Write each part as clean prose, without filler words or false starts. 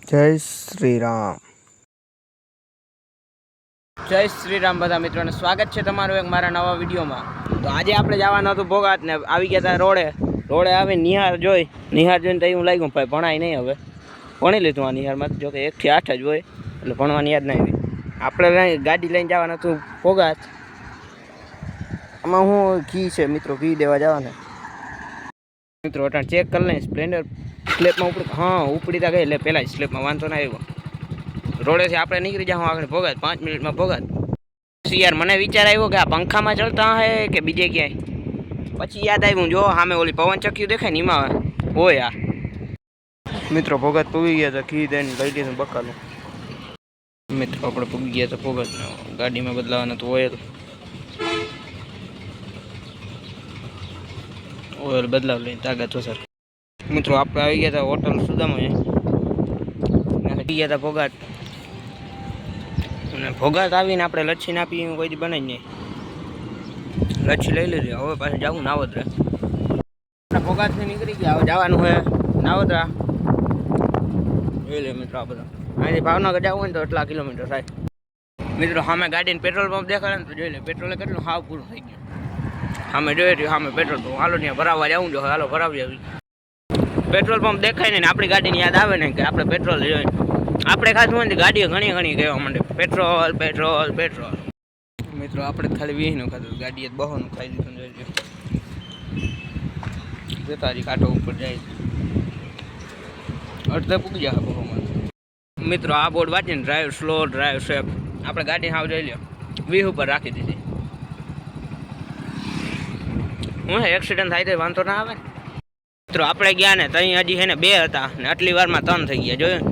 જય શ્રી રામ. જય શ્રી રામ બધા મિત્રોને સ્વાગત છે તમારું એક મારા નવા વિડીયોમાં. તો આજે આપણે જવાનું હતું ભોગાત ને આવી ગયા હતા રોડે આવી નિહાર જોઈને તો એવું લાગ્યું ભાઈ ભણાય નહીં. હવે ભણી લીધું આ નિહારમાં, જોકે 1 થી 8 જ હોય એટલે ભણવાની યાદ નહીં આવી. આપણે ગાડી લઈને જવાનું હતું ભોગાત. આમાં હું ઘી છે મિત્રો, ઘી દેવા જવાના મિત્રો. અટાણ ચેક કરી લઈ સ્પ્લેન્ડર સ્લેપમાં ઉપડી તા ગઈ એટલે પહેલાં જ સ્લેપમાં વાંધો ના આવ્યો. રોડેથી આપણે નીકળી જાઉં આગળ ભોગાત, 5 મિનિટમાં ભોગાત. પછી યાર મને વિચાર આવ્યો કે આ પંખામાં ચડતા હે કે બીજે ક્યાંય. પછી યાદ આવ્યું, જો સામે ઓલી પવન ચક્કી દેખાય ને એમાં હોય આ મિત્રો. ભોગાત પૂગી ગયા હતા, ઘી દઈને લઈ લીધું બકાલું. મિત્રો આપણે પૂગી ગયા હતા ભોગાત. ગાડીમાં બદલાવાના તો ઓઇલ બદલાવ લઈને તાકાત તો સર. મિત્રો આપણે આવી ગયા હતા હોટલ સુદામાં, ગયા હતા ભોગાત. અને ભોગાત આવીને આપણે લચ્છી ના પી કોઈ દી બનાવી નહીં. લચ્છી લઈ લીધી. હવે પાછું જવું નાવદરા. આપણે ભોગાતથી નીકળી ગયા, હવે જવાનું હોય નાવદરા. જોઈ લે મિત્રો આ બધા. અહીંથી ભાવનગર જવું હોય ને તો એટલા કિલોમીટર થાય મિત્રો. સામે ગાડીને પેટ્રોલ પંપ દેખાડે ને તો જોઈ લે પેટ્રોલે કેટલું હાવ પૂરું થઈ ગયું. સામે જોઈએ સામે પેટ્રોલ પંપ. હાલો ત્યાં ભરાવવા જવું જો, હાલો ભરાવી આવી. પેટ્રોલ પંપ દેખાય ને આપણી ગાડીની યાદ આવે ને કે આપણે પેટ્રોલ જોઈએ. આપણે ખાધું હોય ને ગાડીઓ ઘણી કહેવા માંડે પેટ્રોલ પેટ્રોલ પેટ્રોલ. મિત્રો આપણે ખાલી 20 નું ખાધું, ગાડીએ 200 નું ખાઈ લીધું. જોઈ લો જતા હજી કાંટો ઉપર જાય, અડધે પૂગી જાય બહુમાં. મિત્રો આ બોર્ડ વાંચીને ડ્રાઈવ સ્લો ડ્રાઈવ સેફ. આપણે ગાડી હાવ જોઈ લો 20 ઉપર રાખી દીધી. હું એક્સિડન્ટ થાય તો વાંધો ના આવે. મિત્રો આપણે ગયા ને ત્યાં હજી છે ને 2 હતા ને આટલી વારમાં 3 થઈ ગયા. જોયું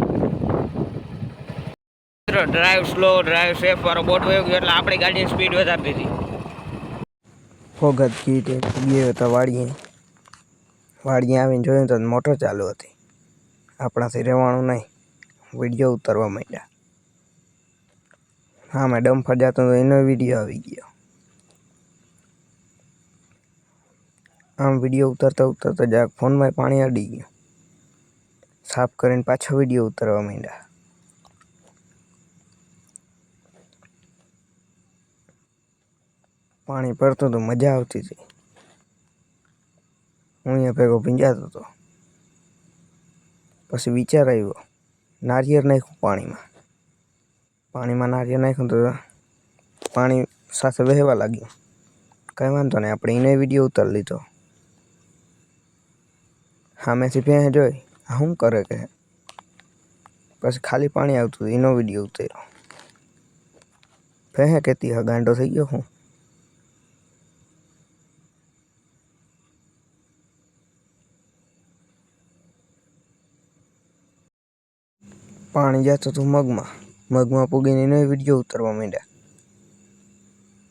મિત્રો, ડ્રાઈવ સ્લો ડ્રાઈવ સેફ વાળો બોર્ડ વયો ગયો એટલે આપણી ગાડીની સ્પીડ વધારી દીધી. ભોગાત ગીટ ગયા હતા વાડીએ આવીને જોયું તો મોટર ચાલુ હતી. આપણાથી રહેવાનું નહીં, વિડીયો ઉતારવા માંડ્યા. હા મેં ડમ્ફર જતો તો એનો વિડીયો આવી ગયો. આમ વિડીયો ઉતારતા જરાક ફોનમાં પાણી અડી ગયું. સાફ કરીને પાછો વિડીયો ઉતારવા માંડ્યા. પાણી પડતું તો મજા આવતી હતી. હું અહીંયા ભેગો ભીંજાતો હતો. પછી વિચાર આવ્યો, નારિયેળ નાખ્યું પાણીમાં નારિયેળ નાખ્યું તો પાણી સાથે વહેવા લાગ્યું. કંઈ વાંધો નહીં, આપણે એનો વિડીયો ઉતારી લીધો. સામેથી ભેં જોઈ આ શું કરે કે, પછી ખાલી પાણી આવતું એનો વિડીયો ઉતાર્યો. ભેં કહેતી હા ગાંડો થઈ ગયો હું. પાણી જતું હતું મગમાં પૂગીને એનો વિડીયો ઉતારવા માંડ્યા.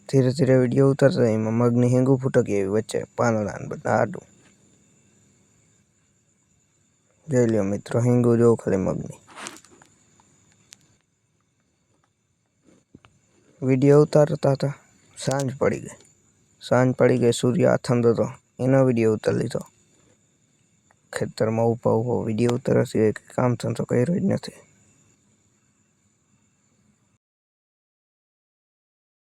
ધીરે ધીરે વિડીયો ઉતારતા એમાં મગની હિંગું ફૂટકી એવી વચ્ચે પાંદડા બધા આડું. જોઈ લ્યો મિત્રો, હિંગું જોઉં ખાલી મગની. વિડીયો ઉતારતા હતા, સાંજ પડી ગઈ. સૂર્ય આથમતો હતો, એનો વિડીયો ઉતારી લીધો. ખેતરમાં ઊભો વિડીયો ઉતારવા સિવાય કામ ધંધો કર્યો જ નથી.